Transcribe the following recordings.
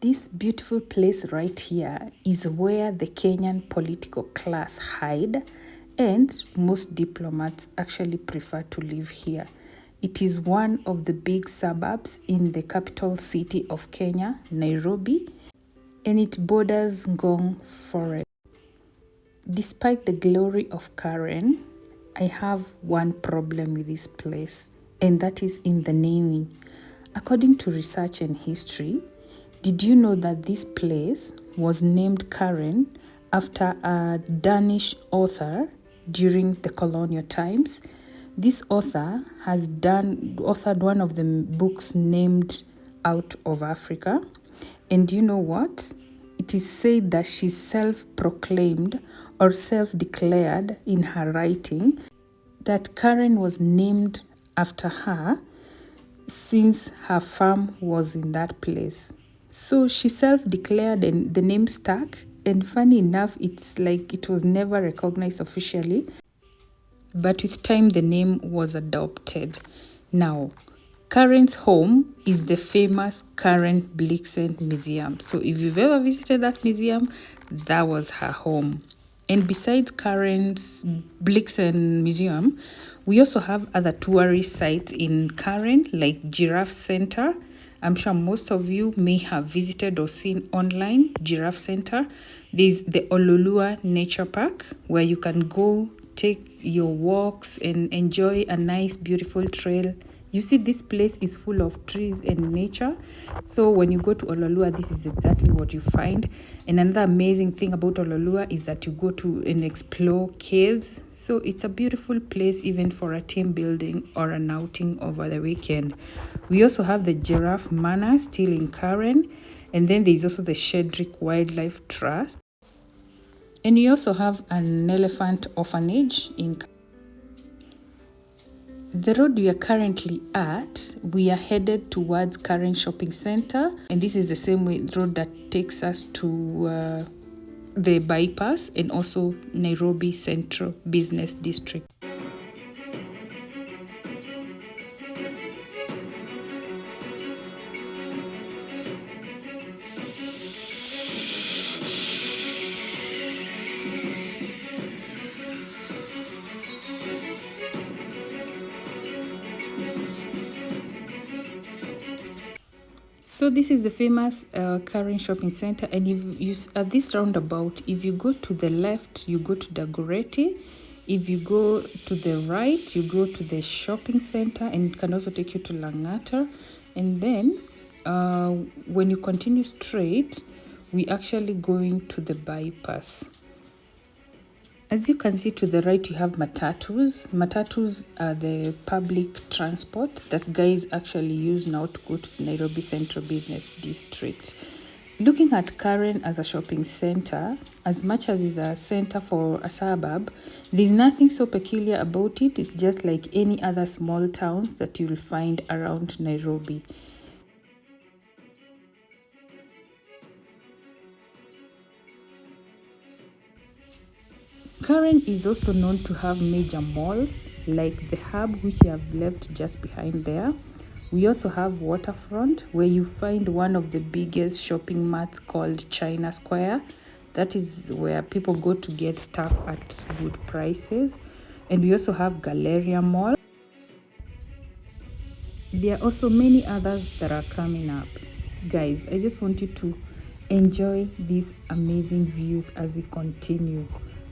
This beautiful place right here is where the Kenyan political class hide, and most diplomats actually prefer to live here. It is one of the big suburbs in the capital city of Kenya, Nairobi, and it borders Ngong Forest. Despite the glory of Karen, I have one problem with this place, and that is in the naming. According to research and history, did you know that this place was named Karen after a Danish author during the colonial times? This author has authored one of the books named Out of Africa. And you know what? It is said that she self-proclaimed or self-declared in her writing that Karen was named after her since her farm was in that place. So she self-declared and the name stuck. And funny enough, it's like it was never recognized officially. But with time, the name was adopted. Now, Karen's home is the famous Karen Blixen Museum. So if you've ever visited that museum, that was her home. And besides Karen's Blixen Museum, we also have other tourist sites in Karen, like Giraffe Center. I'm sure most of you may have visited or seen online Giraffe Center. There's the Ololua Nature Park, where you can go take your walks and enjoy a nice, beautiful trail. You see, this place is full of trees and nature. So when you go to Ololua, this is exactly what you find. And another amazing thing about Ololua is that you go to and explore caves. So it's a beautiful place even for a team building or an outing over the weekend. We also have the Giraffe Manor still in Karen. And then there's also the Shedrick Wildlife Trust. And we also have an elephant orphanage in the road we are currently at. We are headed towards Karen Shopping Center, and this is the same road that takes us to the bypass and also Nairobi Central Business District. So this is the famous Karen Shopping Center, and if you at this roundabout, if you go to the left, you go to Dagoretti. If you go to the right, you go to the shopping center, and it can also take you to Langata. And then when you continue straight, we actually going to the bypass. As you can see to the right, you have matatus. Matatus are the public transport that guys actually use now to go to the Nairobi Central Business District. Looking at Karen as a shopping center, as much as it's a center for a suburb, there's nothing so peculiar about it. It's just like any other small towns that you'll find around Nairobi. Karen is also known to have major malls like the Hub, which I have left just behind there. We also have Waterfront, where you find one of the biggest shopping marts called China Square. That is where people go to get stuff at good prices. And we also have Galleria Mall. There are also many others that are coming up. Guys, I just want you to enjoy these amazing views as we continue.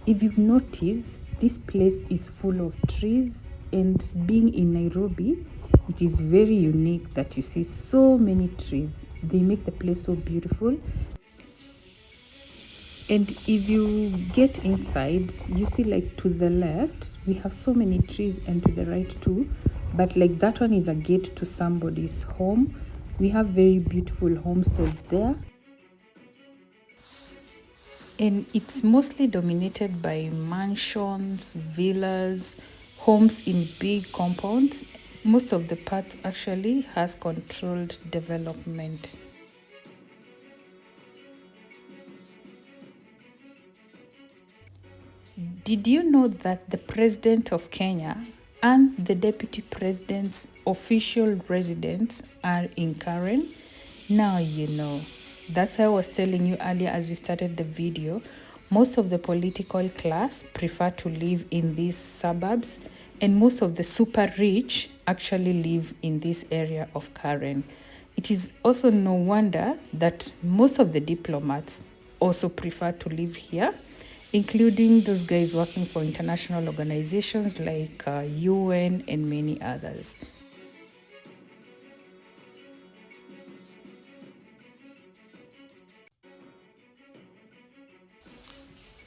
If you've noticed, this place is full of trees, and being in Nairobi, it is very unique that you see so many trees. They make the place so beautiful. And if you get inside, you see like to the left, we have so many trees, and to the right too. But like that one is a gate to somebody's home. We have very beautiful homesteads there. And it's mostly dominated by mansions, villas, homes in big compounds. Most of the parts actually has controlled development. Did you know that the President of Kenya and the Deputy President's official residence are in Karen? Now you know. That's why I was telling you earlier as we started the video, most of the political class prefer to live in these suburbs, and most of the super rich actually live in this area of Karen. It is also no wonder that most of the diplomats also prefer to live here, including those guys working for international organizations like UN and many others.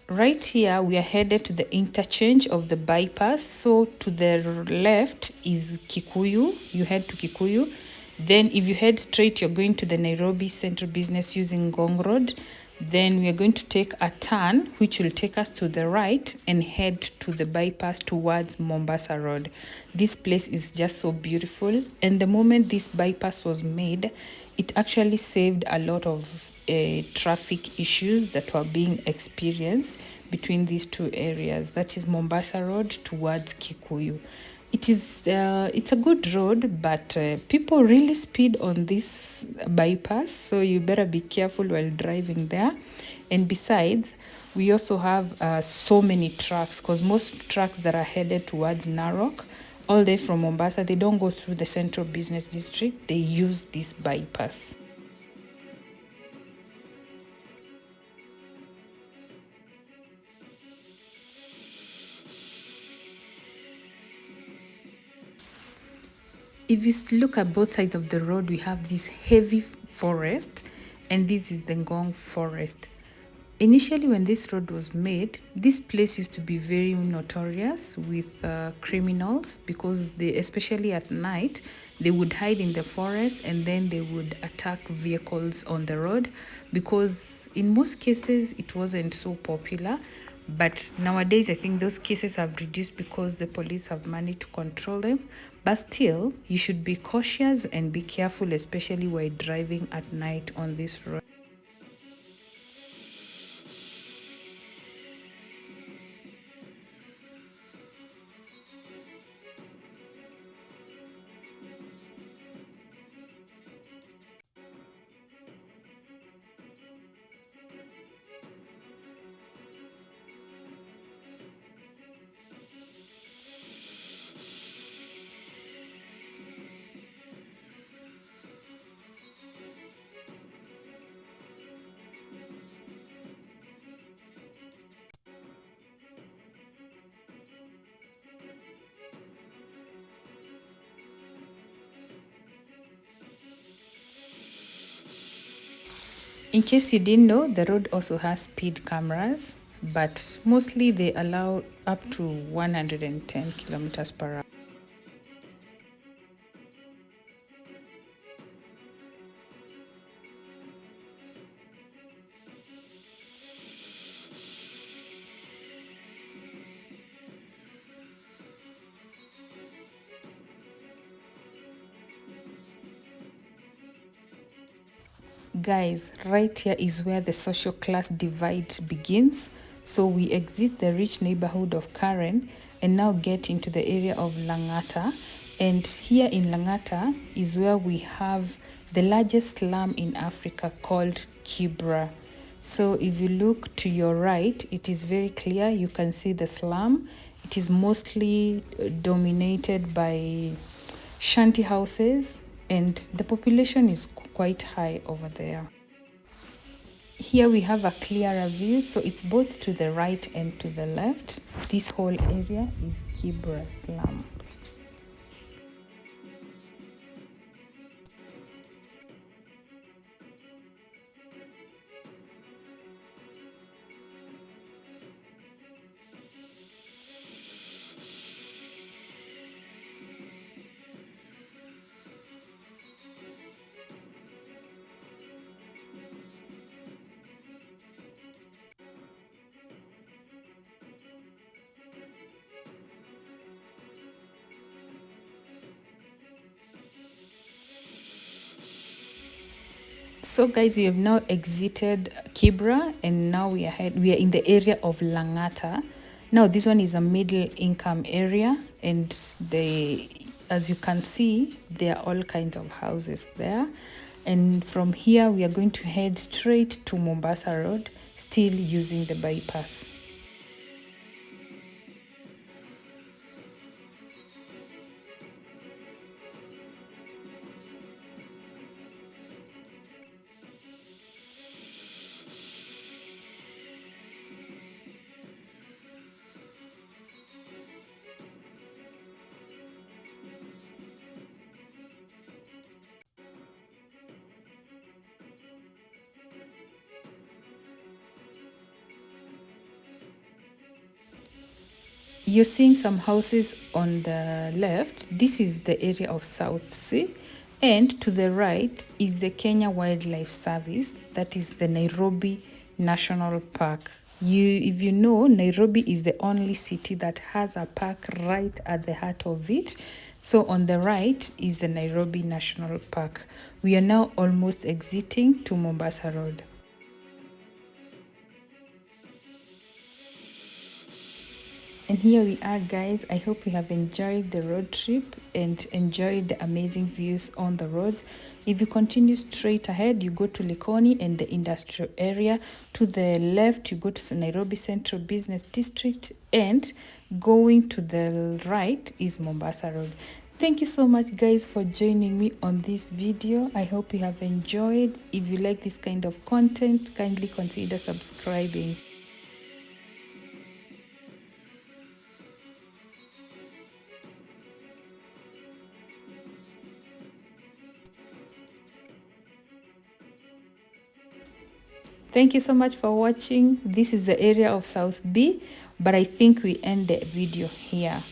Right here, we are headed to the interchange of the bypass. So to the left is Kikuyu. You head to Kikuyu. Then if you head straight, you're going to the Nairobi Central Business using Gong Road. Then we are going to take a turn, which will take us to the right and head to the bypass towards Mombasa Road. This place is just so beautiful. And the moment this bypass was made, it actually saved a lot of traffic issues that were being experienced between these two areas. That is Mombasa Road towards Kikuyu. It's a good road, but people really speed on this bypass, so you better be careful while driving there. And besides, we also have so many trucks, because most trucks that are headed towards Narok, all day from Mombasa, they don't go through the central business district, they use this bypass. If you look at both sides of the road, we have this heavy forest, and this is the Ngong forest. Initially, when this road was made, this place used to be very notorious with criminals, because they, especially at night, they would hide in the forest and then they would attack vehicles on the road, because in most cases it wasn't so popular. But nowadays, I think those cases have reduced because the police have managed to control them. But still, you should be cautious and be careful, especially while driving at night on this road. In case you didn't know, the road also has speed cameras, but mostly they allow up to 110 kilometers per hour. Guys, right here is where the social class divide begins. So we exit the rich neighborhood of Karen and now get into the area of Langata. And here in Langata is where we have the largest slum in Africa called Kibra. So if you look to your right, it is very clear. You can see the slum. It is mostly dominated by shanty houses, and the population is quite high over there. Here we have a clearer view, so it's both to the right and to the left. This whole area is Kibra slums. So guys, we have now exited Kibra and now we are in the area of Langata. Now this one is a middle income area, and as you can see, there are all kinds of houses there. And from here, we are going to head straight to Mombasa Road, still using the bypass. You're seeing some houses on the left. This is the area of South Sea. And to the right is the Kenya Wildlife Service, that is the Nairobi National Park. If you know, Nairobi is the only city that has a park right at the heart of it. So on the right is the Nairobi National Park. We are now almost exiting to Mombasa Road. And here we are, guys. I hope you have enjoyed the road trip and enjoyed the amazing views on the roads. If you continue straight ahead, you go to Likoni and the industrial area. To the left, you go to Nairobi Central Business District, and going to the right is Mombasa Road. Thank you so much, guys, for joining me on this video. I hope you have enjoyed. If you like this kind of content, kindly consider subscribing. Thank you so much for watching. This is the area of South B, but I think we end the video here.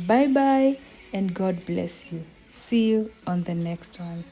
Bye bye and God bless you. See you on the next one.